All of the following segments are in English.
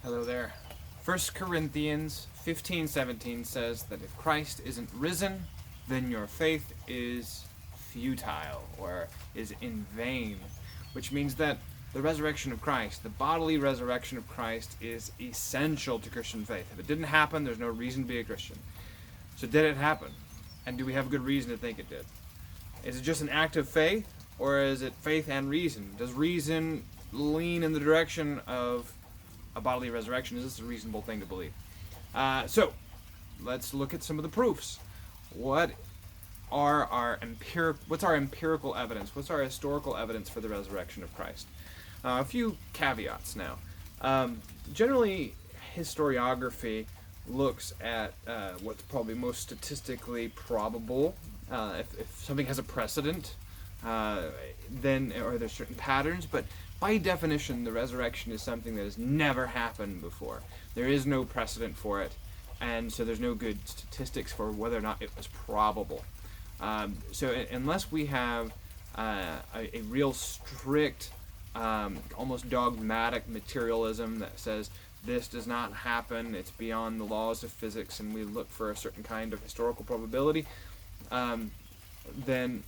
Hello there. 1 Corinthians 15:17 says that if Christ isn't risen, then your faith is futile or is in vain, which means that the resurrection of Christ, the bodily resurrection of Christ, is essential to Christian faith. If it didn't happen, there's no reason to be a Christian. So did it happen? And do we have good reason to think it did? Is it just an act of faith, or is it faith and reason? Does reason lean in the direction of a bodily resurrection? Is this a reasonable thing to believe? So let's look at some of the proofs. What's our empirical evidence? What's our historical evidence for the resurrection of Christ? A few caveats now. Generally, historiography looks at what's probably most statistically probable. If something has a precedent, then, or there's certain patterns, but by definition, the resurrection is something that has never happened before. There is no precedent for it, and so there's no good statistics for whether or not it was probable. So unless we have a real strict, almost dogmatic materialism that says this does not happen, it's beyond the laws of physics, and we look for a certain kind of historical probability, then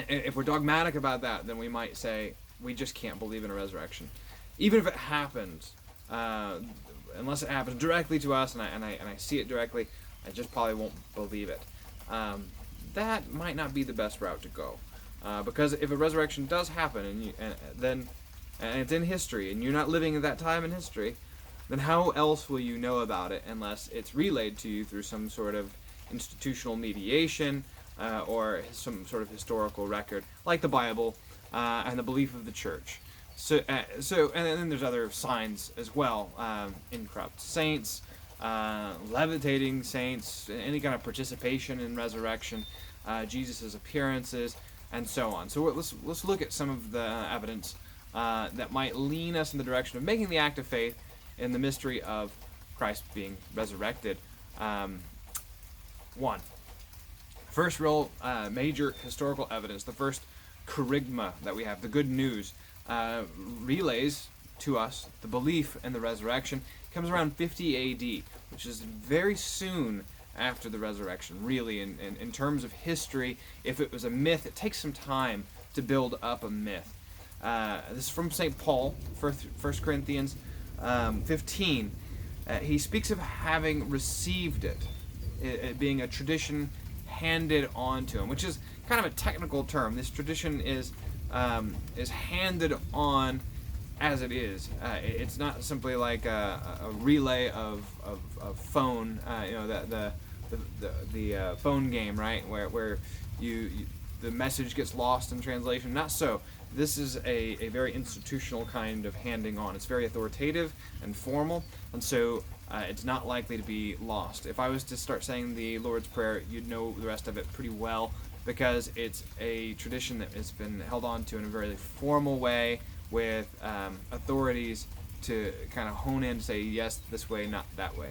if we're dogmatic about that, then we might say we just can't believe in a resurrection. Even if it happens, unless it happens directly to us and I see it directly, I just probably won't believe it. That might not be the best route to go. Because if a resurrection does happen and it's in history and you're not living at that time in history, then how else will you know about it unless it's relayed to you through some sort of institutional mediation or some sort of historical record, like the Bible and the belief of the church. So and then there's other signs as well, incorrupt saints, levitating saints, any kind of participation in resurrection, Jesus' appearances, and so on. So let's look at some of the evidence that might lean us in the direction of making the act of faith in the mystery of Christ being resurrected. One. First real major historical evidence, the first kerygma that we have, the good news, relays to us the belief in the resurrection. It comes around 50 AD, which is very soon after the resurrection. Really, in terms of history, if it was a myth, it takes some time to build up a myth. This is from St. Paul, 1 Corinthians 15. He speaks of having received it being a tradition handed on to him, which is kind of a technical term. This tradition is handed on as it is. It's not simply like a relay of phone, the phone game, right? Where the message gets lost in translation. Not so. This is a very institutional kind of handing on. It's very authoritative and formal, and so it's not likely to be lost. If I was to start saying the Lord's Prayer, you'd know the rest of it pretty well, because it's a tradition that has been held on to in a very formal way with authorities to kind of hone in to say, yes, this way, not that way.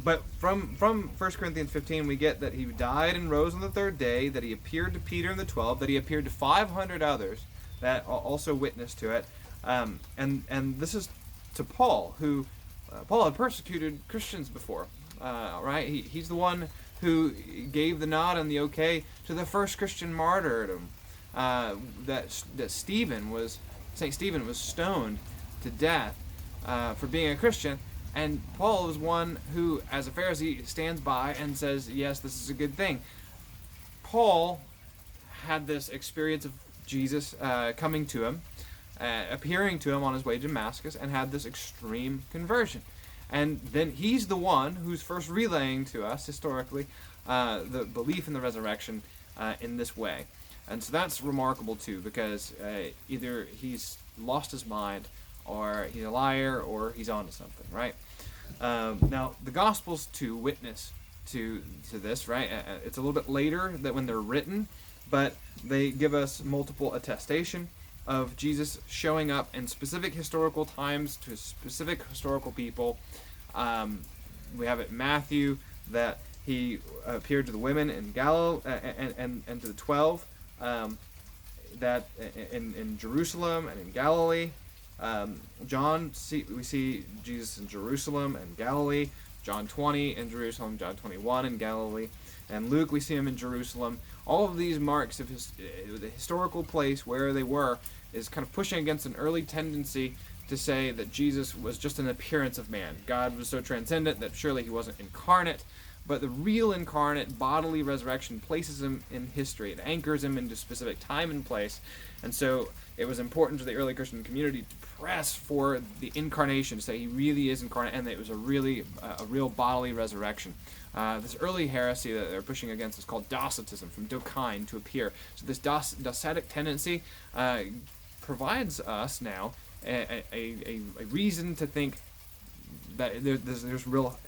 But from 1 Corinthians 15, we get that he died and rose on the third day, that he appeared to Peter and the 12, that he appeared to 500 others that also witnessed to it. And this is to Paul, who Paul had persecuted Christians before, right? He's the one who gave the nod and the okay to the first Christian martyrdom, that St. Stephen was stoned to death for being a Christian. And Paul is one who, as a Pharisee, stands by and says, yes, this is a good thing. Paul had this experience of Jesus coming to him, appearing to him on his way to Damascus, and had this extreme conversion. And then he's the one who's first relaying to us, historically, the belief in the resurrection in this way. And so that's remarkable, too, because either he's lost his mind, or he's a liar, or he's onto something, right? Now, the Gospels, too, witness to this, right? It's a little bit later that when they're written, but they give us multiple attestation of Jesus showing up in specific historical times to specific historical people. We have it in Matthew that he appeared to the women in Galilee and to the 12, that in Jerusalem and in Galilee. We see Jesus in Jerusalem and Galilee. John 20 in Jerusalem, John 21 in Galilee, and Luke we see him in Jerusalem. All of these marks of the historical place where they were is kind of pushing against an early tendency to say that Jesus was just an appearance of man. God was so transcendent that surely he wasn't incarnate, but the real incarnate bodily resurrection places him in history. It anchors him into specific time and place, and so it was important to the early Christian community to press for the incarnation, to say he really is incarnate, and that it was a real bodily resurrection. This early heresy that they're pushing against is called Docetism, from dokine, to appear. So this docetic tendency provides us now a reason to think that there's real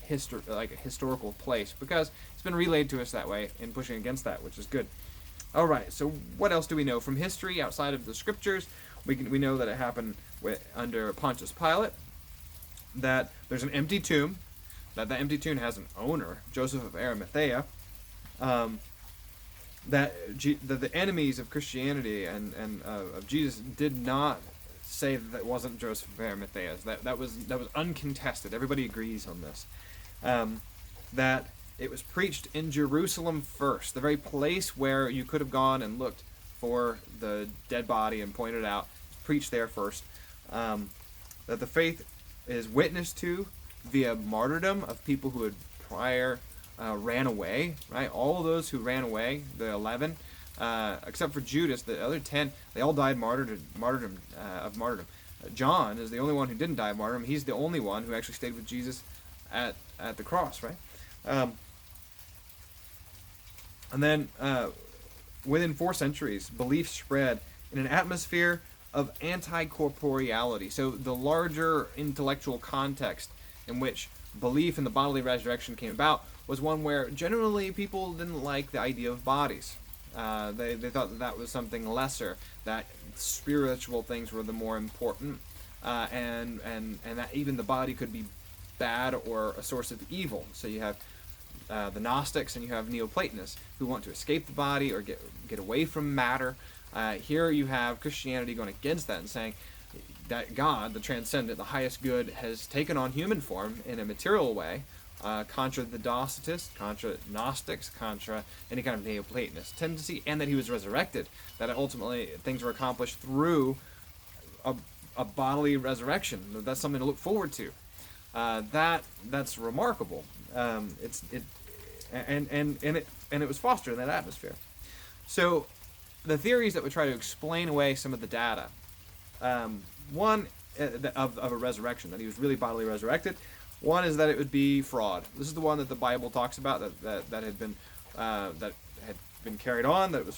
a historical place, because it's been relayed to us that way in pushing against that, which is good. All right, so what else do we know from history outside of the scriptures? We know that it happened under Pontius Pilate, that there's an empty tomb, that empty tomb has an owner, Joseph of Arimathea, that the enemies of Christianity and of Jesus did not say that it wasn't Joseph of Arimathea. That was uncontested. Everybody agrees on this. That it was preached in Jerusalem first, the very place where you could have gone and looked for the dead body and pointed out, preached there first. That the faith is witnessed to via martyrdom of people who had prior ran away, right? All of those who ran away, the 11, except for Judas, the other 10, they all died martyrdom. John is the only one who didn't die of martyrdom. He's the only one who actually stayed with Jesus at the cross, right? And then within 4 centuries, belief spread in an atmosphere of anticorporeality. So the larger intellectual context in which belief in the bodily resurrection came about was one where generally people didn't like the idea of bodies. They thought that was something lesser, that spiritual things were the more important, and that even the body could be bad or a source of evil. So you have the Gnostics and you have Neoplatonists who want to escape the body or get away from matter. Here you have Christianity going against that and saying that God, the transcendent, the highest good, has taken on human form in a material way, contra the Docetists, contra Gnostics, contra any kind of Neoplatonist tendency, and that he was resurrected, that ultimately things were accomplished through a bodily resurrection. That's something to look forward to. That's remarkable. It was fostered in that atmosphere. So the theories that would try to explain away some of the data, one of a resurrection, that he was really bodily resurrected. One is that it would be fraud. This is the one that the Bible talks about that had been carried on, that it was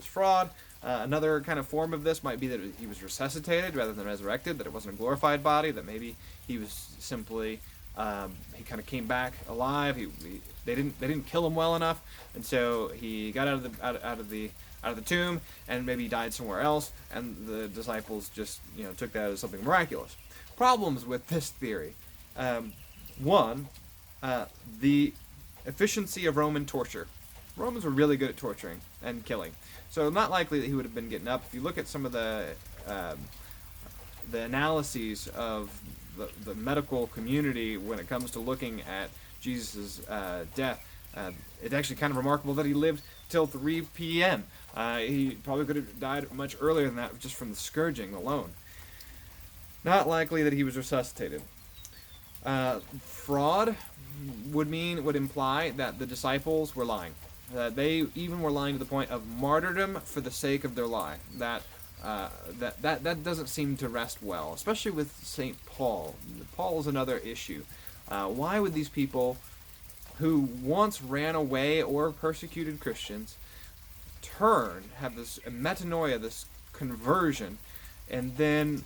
fraud. Another kind of form of this might be that he was resuscitated rather than resurrected, that it wasn't a glorified body, that maybe he was simply he kind of came back alive. They didn't kill him well enough, and so he got out of the tomb, and maybe he died somewhere else, and the disciples just took that as something miraculous. Problems with this theory. One, the efficiency of Roman torture. Romans were really good at torturing and killing, so not likely that he would have been getting up. If you look at some of the analyses of the medical community when it comes to looking at Jesus' death, it's actually kind of remarkable that he lived till 3 p.m. He probably could have died much earlier than that just from the scourging alone. Not likely that he was resuscitated. Fraud would imply that the disciples were lying. That they even were lying to the point of martyrdom for the sake of their lie. That doesn't seem to rest well, especially with St. Paul. Paul is another issue. Why would these people who once ran away or persecuted Christians have this metanoia, this conversion, and then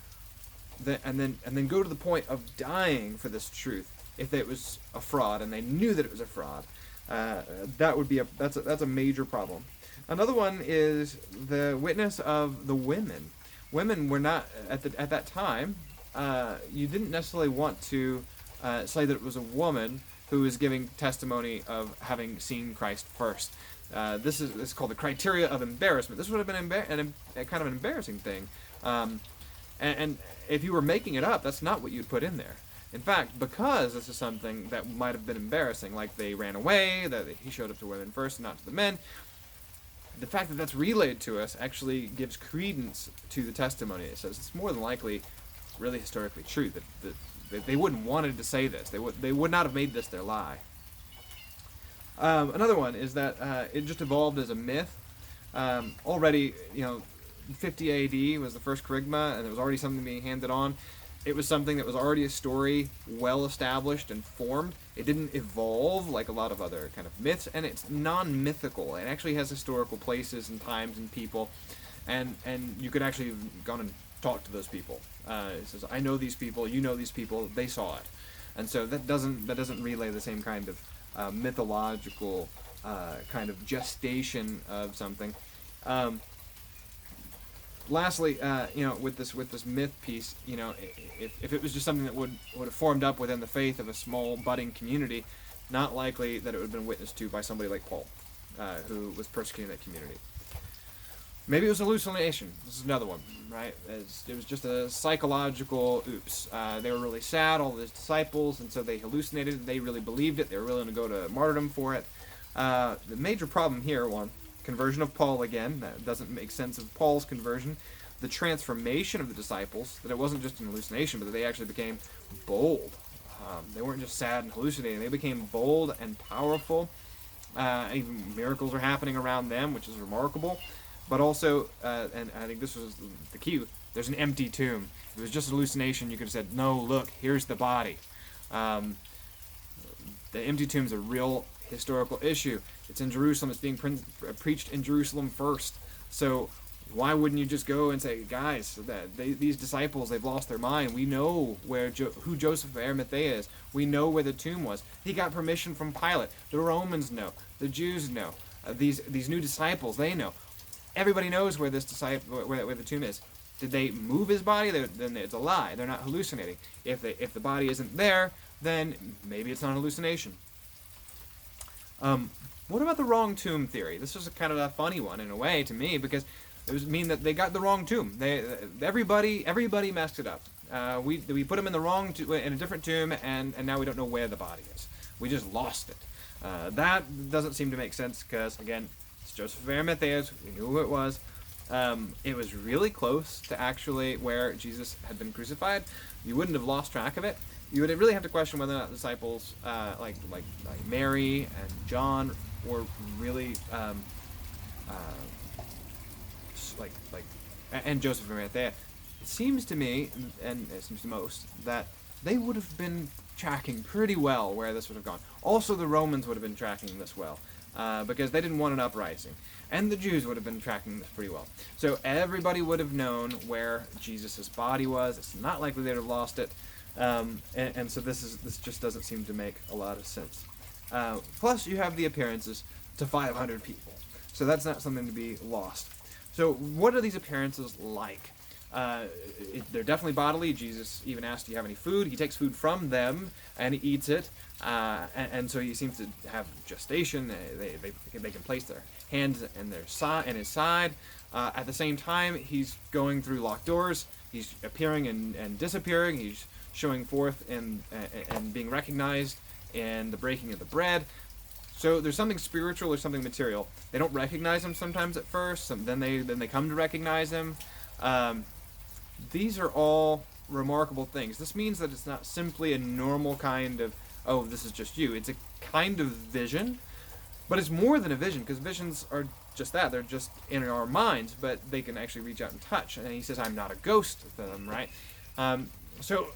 go to the point of dying for this truth if it was a fraud and they knew that it was a fraud? That's a major problem. Another one is the witness of the women. Women were not at that time. You didn't necessarily want to say that it was a woman who was giving testimony of having seen Christ first. This is called the criteria of embarrassment. This would have been a kind of an embarrassing thing. And if you were making it up, that's not what you'd put in there. In fact, because this is something that might have been embarrassing, like they ran away, that he showed up to women first and not to the men, the fact that that's relayed to us actually gives credence to the testimony. It says it's more than likely really historically true that they wouldn't wanted to say this. They would not have made this their lie. Another one is that it just evolved as a myth. Already, 50 AD was the first kerygma, and there was already something being handed on. It was something that was already a story, well established and formed. It didn't evolve like a lot of other kind of myths, and it's non-mythical. It actually has historical places and times and people, and you could actually have gone and talk to those people. It says, I know these people, you know these people, they saw it. And so that doesn't relay the same kind of mythological kind of gestation of something. Lastly, with this myth piece, if it was just something that would have formed up within the faith of a small budding community, not likely that it would have been witnessed to by somebody like Paul, who was persecuting that community. Maybe it was a hallucination. This is another one, right? It was just a psychological oops. They were really sad, all his disciples, and so they hallucinated. They really believed it. They were willing to go to martyrdom for it. The major problem here, conversion of Paul again. That doesn't make sense of Paul's conversion. The transformation of the disciples, that it wasn't just an hallucination, but that they actually became bold. They weren't just sad and hallucinating. They became bold and powerful. Even miracles are happening around them, which is remarkable. But also, and I think this was the key, there's an empty tomb. If it was just a hallucination, you could have said, no, look, here's the body. The empty tomb is a real historical issue. It's in Jerusalem. It's being preached in Jerusalem first. So why wouldn't you just go and say, guys, these disciples, they've lost their mind. We know who Joseph of Arimathea is. We know where the tomb was. He got permission from Pilate. The Romans know. The Jews know. These new disciples, they know. Everybody knows where this where the tomb is. Did they move his body? Then it's a lie. They're not hallucinating. If the body isn't there, then maybe it's not a hallucination. What about the wrong tomb theory? This was kind of a funny one in a way to me, because it would mean that they got the wrong tomb. Everybody messed it up. We put them in in a different tomb, and now we don't know where the body is. We just lost it. That doesn't seem to make sense, because again, it's Joseph of Arimathea. We knew who it was. It was really close to actually where Jesus had been crucified. You wouldn't have lost track of it. You would really have to question whether or not the disciples, like Mary and John, were really and Joseph of Arimathea. It seems to me, and it seems to most, that they would have been tracking pretty well where this would have gone. Also, the Romans would have been tracking this well, because they didn't want an uprising. And the Jews would have been tracking this pretty well. So everybody would have known where Jesus' body was. It's not likely they'd have lost it. And so this just doesn't seem to make a lot of sense. Plus, you have the appearances to 500 people. So that's not something to be lost. So what are these appearances like? They're definitely bodily. Jesus even asked, do you have any food? He takes food from them, and he eats it. And so he seems to have gestation. They can place their hands in his side. At the same time, he's going through locked doors. He's appearing and disappearing. He's showing forth and being recognized in the breaking of the bread. So there's something spiritual or something material. They don't recognize him sometimes at first. Then they come to recognize him. These are all remarkable things. This means that it's not simply a normal kind of, oh, this is just you. It's a kind of vision, but it's more than a vision, because visions are just that. They're just in our minds, but they can actually reach out and touch. And he says, I'm not a ghost to them, right? So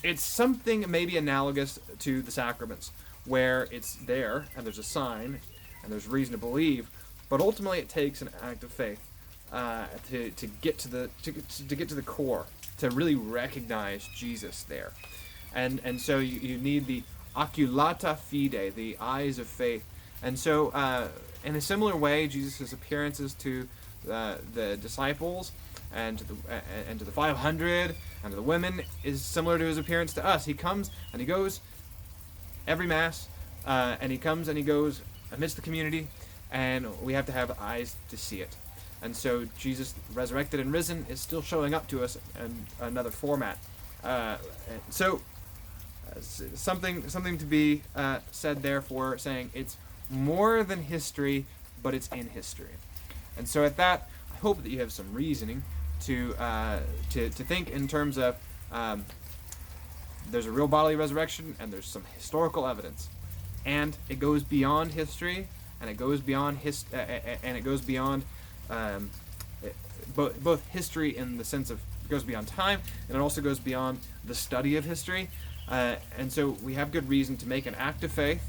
it's something maybe analogous to the sacraments, where it's there, and there's a sign, and there's reason to believe, but ultimately it takes an act of faith to get to the core, to really recognize Jesus there, and so you need the oculata fide, the eyes of faith, and so in a similar way, Jesus' appearances to the disciples and to the 500 and to the women is similar to his appearance to us. He comes and he goes every Mass, and he comes and he goes amidst the community, and we have to have eyes to see it. And so Jesus, resurrected and risen, is still showing up to us in another format. Something to be said there for saying it's more than history, but it's in history. And so at that, I hope that you have some reasoning to think in terms of there's a real bodily resurrection and there's some historical evidence, and it goes beyond history, and it goes beyond both history in the sense of it goes beyond time, and it also goes beyond the study of history. And so we have good reason to make an act of faith,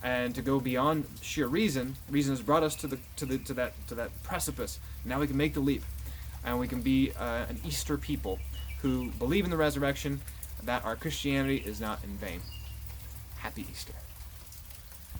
and to go beyond sheer reason. Reason has brought us to that precipice. Now we can make the leap, and we can be an Easter people who believe in the resurrection, that our Christianity is not in vain. Happy Easter.